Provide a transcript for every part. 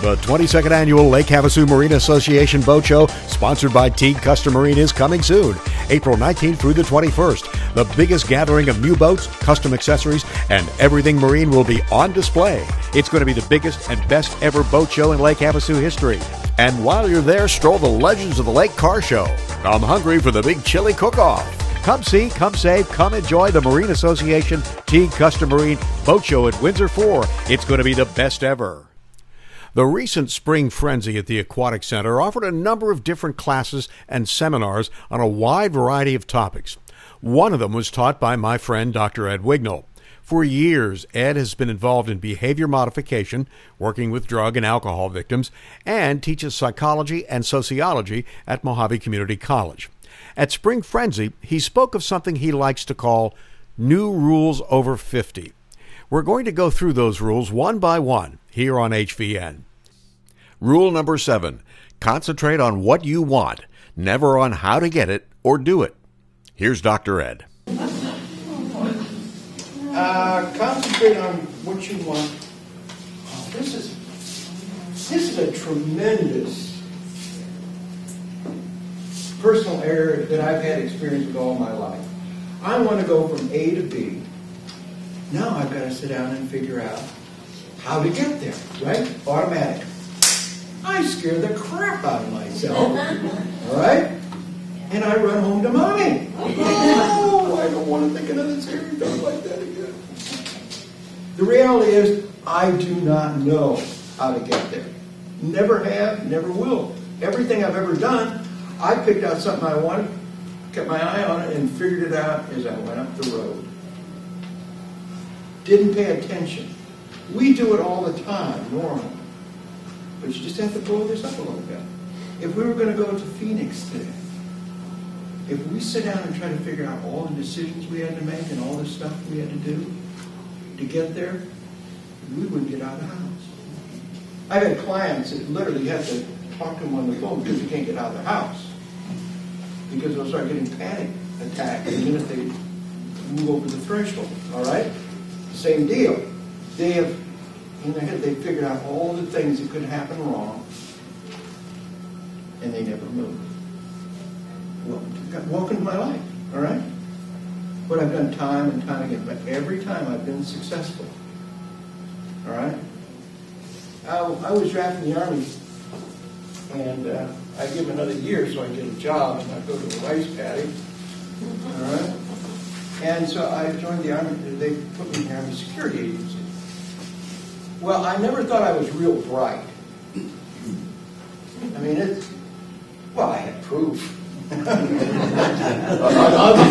The 22nd Annual Lake Havasu Marine Association Boat Show, sponsored by Teague Custom Marine, is coming soon, April 19th through the 21st. The biggest gathering of new boats, custom accessories, and everything marine will be on display. It's going to be the biggest and best ever boat show in Lake Havasu history. And while you're there, stroll the Legends of the Lake Car Show. Come hungry for the big chili cook-off. Come see, come save, come enjoy the Marine Association Teague Custom Marine Boat Show at Windsor 4. It's going to be the best ever. The recent Spring Frenzy at the Aquatic Center offered a number of different classes and seminars on a wide variety of topics. One of them was taught by my friend Dr. Ed Wignall. For years, Ed has been involved in behavior modification, working with drug and alcohol victims, and teaches psychology and sociology at Mojave Community College. At Spring Frenzy, he spoke of something he likes to call new rules over 50. We're going to go through those rules one by one here on HVN. Rule number 7, concentrate on what you want, never on how to get it or do it. Here's Dr. Ed. Concentrate on what you want. Oh, this is a tremendous personal area that I've had experience with all my life. I want to go from A to B. Now I've got to sit down and figure out how to get there, right? Automatic. I scare the crap out of myself, all right? And I run home to mommy. Oh, I don't want to think another scary thought like that again. The reality is, I do not know how to get there. Never have, never will. Everything I've ever done, I picked out something I wanted, kept my eye on it, and figured it out as I went up the road. Didn't pay attention. We do it all the time, normally. But you just have to blow this up a little bit. If we were going to go to Phoenix today, if we sit down and try to figure out all the decisions we had to make and all the stuff we had to do to get there, we wouldn't get out of the house. I've had clients that literally have to talk to them on the phone because they can't get out of the house. Because they'll start getting panic attacks the minute they move over the threshold, all right? Same deal. They have, in their head, they figured out all the things that could happen wrong, and they never move. Welcome to my life, all right? But I've done time and time again, but every time I've been successful, all right? I was drafted in the Army, and I give them another year so I get a job, and I go to the rice paddy, all right? And so I joined the Army. They put me in the Army Security Agency. Well, I never thought I was real bright. I mean, I had proof. I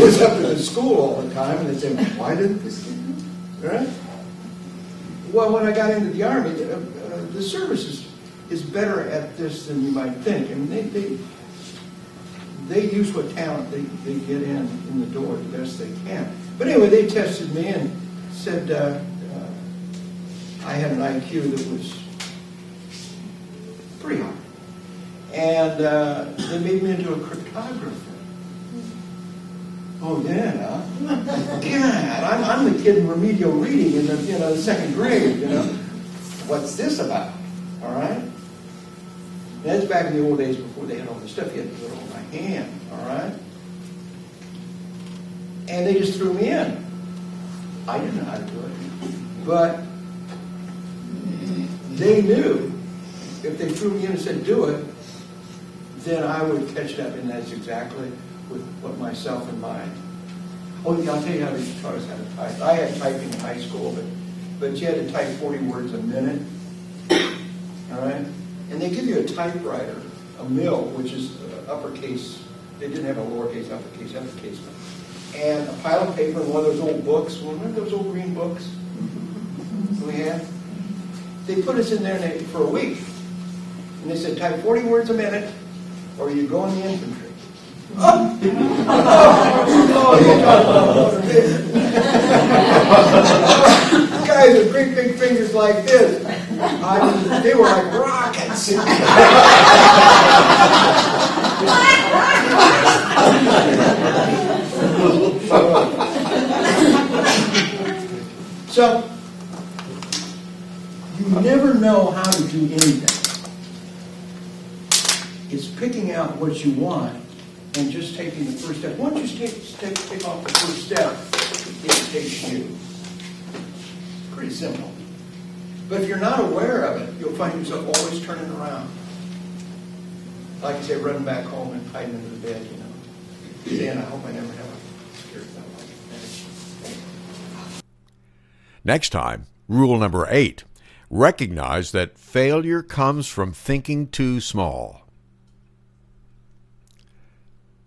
was up in school all the time, and they said, why didn't this kid do it? Right? Well, when I got into the Army, the service is better at this than you might think. I mean, they use what talent they get in the door the best they can. But anyway, they tested me and said I had an IQ that was pretty high. And they made me into a cryptographer. Oh, yeah, huh? God, I'm the kid in remedial reading in the second grade, What's this about? All right? And that's back in the old days before they had all this stuff. You had to do it all by hand, all right? And they just threw me in. I didn't know how to do it. But they knew if they threw me in and said, do it, then I would catch it up, and that's exactly with what myself in mind. Oh, I'll tell you how they taught us how to type. I had typing in high school, but you had to type 40 words a minute, all right? And they give you a typewriter, a mill, which is uppercase. They didn't have a lowercase, uppercase, and a pile of paper and one of those old books. Well, remember those old green books we had? They put us in there for a week, and they said, type 40 words a minute, or you go in the infantry. Guys with great big fingers like this. They were like rockets. So, you never know how to do anything. It's picking out what you want and just taking the first step. Once you take off the first step, it takes you. Pretty simple. But if you're not aware of it, you'll find yourself always turning around. Like I say, running back home and hiding under the bed, saying, I hope I never have a scary thought like that. Next time, rule number 8. Recognize that failure comes from thinking too small.